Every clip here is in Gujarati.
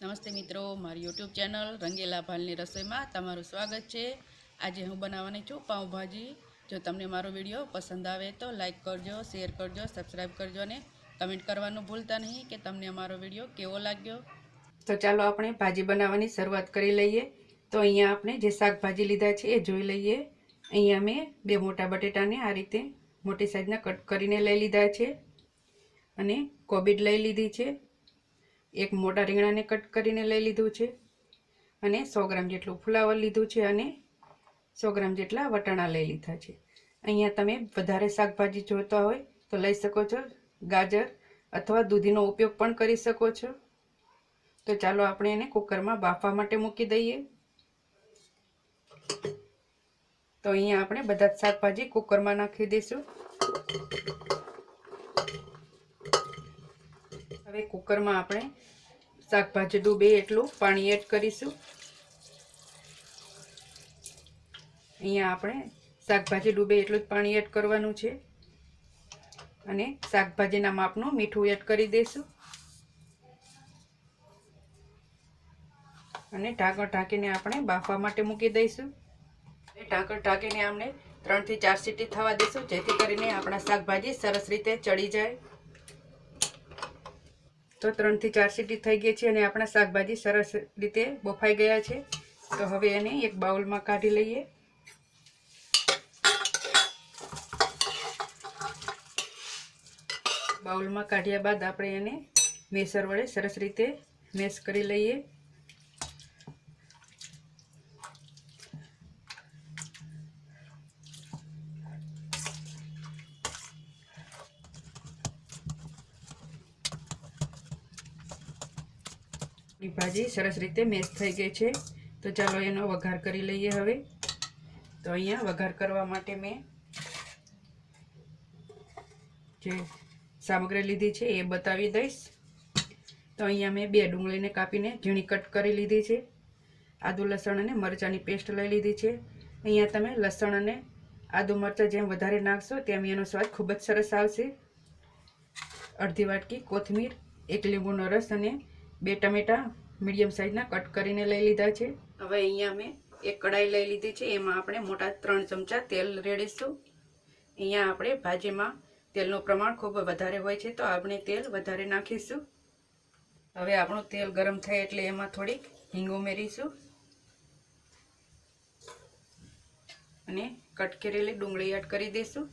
નમસ્તે મિત્રો, મારી યુટ્યુબ ચેનલ રંગેલા ભાલની રસોઈમાં તમારું સ્વાગત છે। આજે હું બનાવવાની છું પાઉંભાજી। જો તમને મારો વિડીયો પસંદ આવે તો લાઈક કરજો, શેર કરજો, સબસ્ક્રાઈબ કરજો અને કમેન્ટ કરવાનું ભૂલતા નહીં કે તમને અમારો વિડીયો કેવો લાગ્યો। તો ચાલો આપણે ભાજી બનાવવાની શરૂઆત કરી લઈએ। તો અહીંયા આપણે જે શાકભાજી લીધા છે એ જોઈ લઈએ। અહીંયા મેં 2 મોટા બટેટાને આ રીતે મોટી સાઈઝના કટ કરીને લઈ લીધા છે અને કોબીજ લઈ લીધી છે। एक मोटा રીંગણા ને કટ કરીને લઈ લીધું છે અને 100 ગ્રામ જેટલું ફુલાવર લીધું છે અને 100 ગ્રામ જેટલા વટાણા લઈ લીધા છે। અહીંયા તમે વધારે શાકભાજી જોઈતા હોય તો લઈ શકો છો, ગાજર અથવા દૂધીનો ઉપયોગ પણ કરી શકો છો। તો ચાલો આપણે એને કુકરમાં બાફવા માટે મૂકી દઈએ। તો અહીંયા આપણે બધા શાકભાજી કુકરમાં નાખી દઈશું। હવે કુકરમાં આપણે શાકભાજી ડૂબે એટલું પાણી એડ કરીશું। અહીંયા આપણે શાકભાજી ડૂબે એટલું જ પાણી એડ કરવાનું છે અને શાકભાજીના માપનું મીઠું એડ કરી દઈશું અને ઢાંકણ ઢાંકીને આપણે બાફવા માટે મૂકી દઈશું। ઢાંકણ ઢાંકીને આપણે 3 થી 4 સીટી થવા દઈશું જેથી કરીને આપણા શાકભાજી સરસ રીતે ચડી જાય। तो 3 થી 4 સીટી થઈ ગઈ છે અને આપણા શાકભાજી સરસ રીતે બફાઈ ગયા છે। તો હવે એને એક બાઉલમાં કાઢી લઈએ। બાઉલમાં કાઢ્યા બાદ આપણે એને મેસર વડે સરસ રીતે મેશ કરી લઈએ। भाजी सरस रीते मेश थई गई है। तो चलो एनो वघार करी लईए। हवे तो अहींया वघार करवा माटे मैं जे सामग्री लीधी है ए बतावी दईश। तो अहींया मैं 2 डूंगळीने कापीने झीणी कट करी लीधी है। आदू लसण अने मरचानी पेस्ट लई लीधी है। अहींया तमे लसण अने आदू मरचा जेम वधारे नाखशो तेम एनो स्वाद खूब ज सरस आवशे। अर्धी वाटकी कोथमीर, 1 લીંબુનો રસ અને 2 टमेटा मीडियम साइजना कट करीने लई लीधा छे। हवे अहींया मैं एक कढ़ाई लई लीधी छे। एमां आपणे मोटा 3 चमचा तेल रेड़ीशुं। अहींया आपणे भाजीमां तेलनुं प्रमाण खूब वधारे होय छे तो आपणे तेल वधारे नाखीशुं। हवे आपणुं तेल गरम थाय एटले एमां थोड़ीक हींग उमेरीशुं अने कट करेली डુંગળી एड करी दईशुं।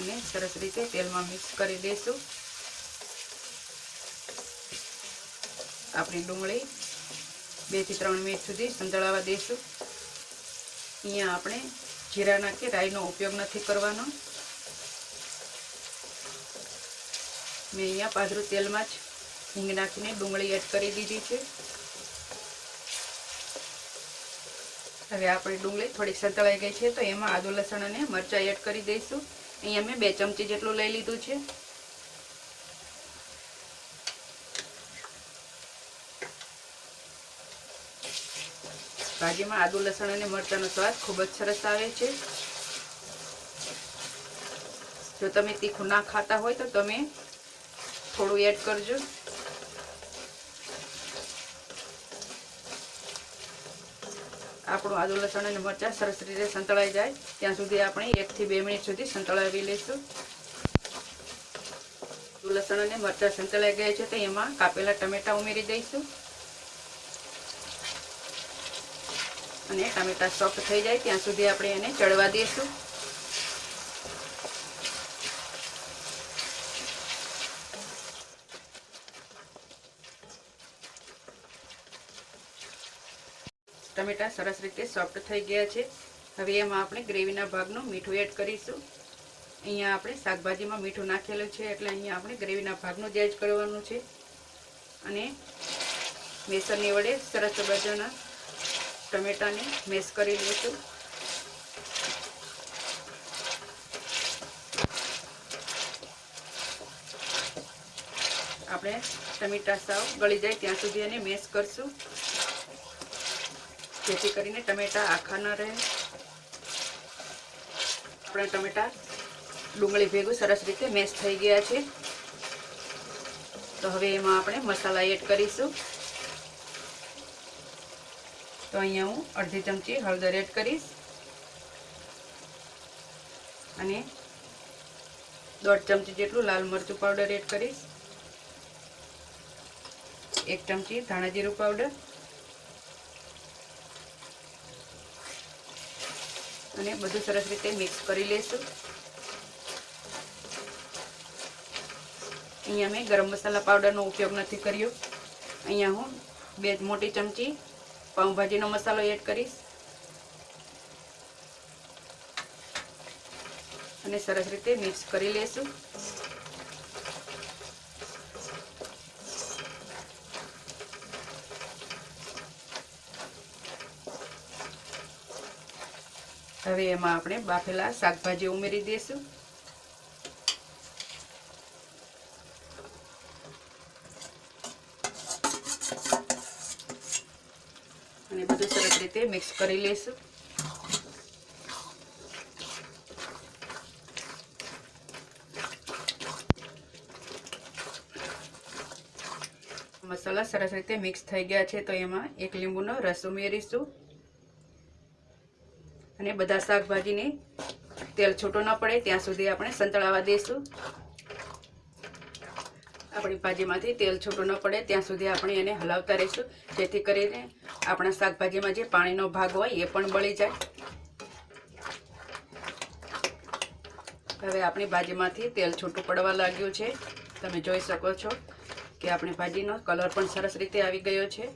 અને સરસ રીતે તેલમાં મિક્સ કરી દઈશું। આપણી ડુંગળી 2 થી 3 મિનિટ સુધી સંતળાવા દઈશું। અહીંયા આપણે જીરાના કે રાઈનો ઉપયોગ નથી કરવાનો। મેં અહીંયા પાતળું તેલમાં જ હિંગ નાખીને ડુંગળી એડ કરી દીધી છે। હવે આપણી ડુંગળી થોડી સંતળાઈ ગઈ છે તો એમાં આદુ લસણ અને મરચાં એડ કરી દઈશું। अहींया मैं 2 चमची जेटलुं लई लीधुं छे। भाजी में आदू लसण अने मरचांनो स्वाद खूब ज सरस आवे छे। जो तमे तीखुं ना खाता होय तो तमे थोड़ुं एड करजो। આપણું આદુ લસણ અને મરચાં સરસ રીતે સંતળાઈ જાય ત્યાં સુધી આપણે 1 થી 2 મિનિટ સુધી સંતળાવી લઈશું। લસણ અને મરચાં સંતળાઈ ગયા છે તો એમાં કાપેલા ટમેટા ઉમેરી દઈશું અને ટમેટા સોફ્ટ થઈ જાય ત્યાં સુધી આપણે એને ચડવા દઈશું। टमेटा सरस रीते सॉफ्ट थई गया है। हवे एमां आपणे ग्रेवीना भागनुं मीठुं एड करीशुं। अहींया आपणे शाकभाजीमां मीठुं नाखेलुं छे एटले अहींया आपणे ग्रेवीना भागनुं ज एड करवानुं छे अने मेसरनी वडे सरस बाजुना टमेटाने मेश करी लईशुं। आपणे टमेटा साव गળી જાય ત્યાં સુધી એને મેશ કરશું જેથી કરીને ટમેટા આખા ન રહે। આપણે ટમેટા ડુંગળી ભેગું સરસ રીતે મેશ થઈ ગયા છે. તો હવે એમાં આપણે મસાલા એડ કરીશું. તો અહીંયા હું અડધી ચમચી હળદર એડ કરીશ અને 1.5 ચમચી જેટલું લાલ મરચું પાવડર એડ કરીશ. 1 ચમચી ધાણા જીરું પાવડર અને બધું સરસ રીતે મિક્સ કરી લેશું. અહીંયા મેં ગરમ મસાલા પાવડરનો ઉપયોગ નથી કર્યો. અહીંયા હું 2 મોટી ચમચી પાઉંભાજીનો મસાલો એડ કરીશ અને સરસ રીતે મિક્સ કરી લેશું. હવે એમાં આપણે બાફેલા શાકભાજી ઉમેરી દઈશું. અને બધું સરસ રીતે મિક્સ કરી લેશું. મસાલા સરસ રીતે મિક્સ થઈ ગયા છે. તો એમાં 1 લીંબુનો રસ ઉમેરીશું અને બધા શાકભાજીને તેલ છૂટું ન પડે ત્યાં સુધી આપણે સંતળાવા દઈશું. આપણી ભાજીમાંથી તેલ છૂટું ન પડે ત્યાં સુધી આપણે એને હલાવતા રહીશું, જેથી કરીને આપણા શાકભાજીમાં જે પાણીનો ભાગ હોય એ પણ બળી જાય. હવે આપણી ભાજીમાંથી તેલ છૂટું પડવા લાગ્યું છે. તમે જોઈ શકો છો કે આપણી ભાજીનો કલર પણ સરસ રીતે આવી ગયો છે.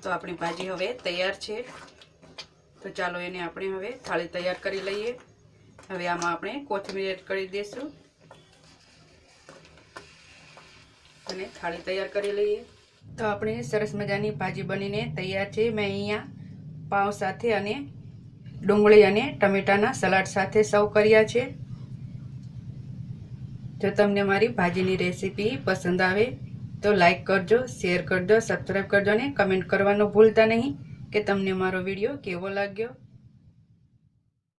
તો આપણી ભાજી હવે તૈયાર છે. તો ચાલો એને આપણે હવે થાળી તૈયાર કરી લઈએ. હવે આમાં આપણે કોથમીર એડ કરી દઈશું અને થાળી તૈયાર કરી લઈએ. તો આપણે સરસ મજાની ભાજી બનીને તૈયાર છે. મેં અહીંયા પાવ સાથે અને ડુંગળી અને ટમેટાના સલાડ સાથે સર્વ કર્યા છે. જો તમને મારી ભાજીની રેસીપી પસંદ આવે તો લાઈક કરજો, શેર કરજો, સબસ્ક્રાઈબ કરજો અને કમેન્ટ કરવાનું ભૂલતા નહીં કે તમને મારો વિડીયો કેવો લાગ્યો.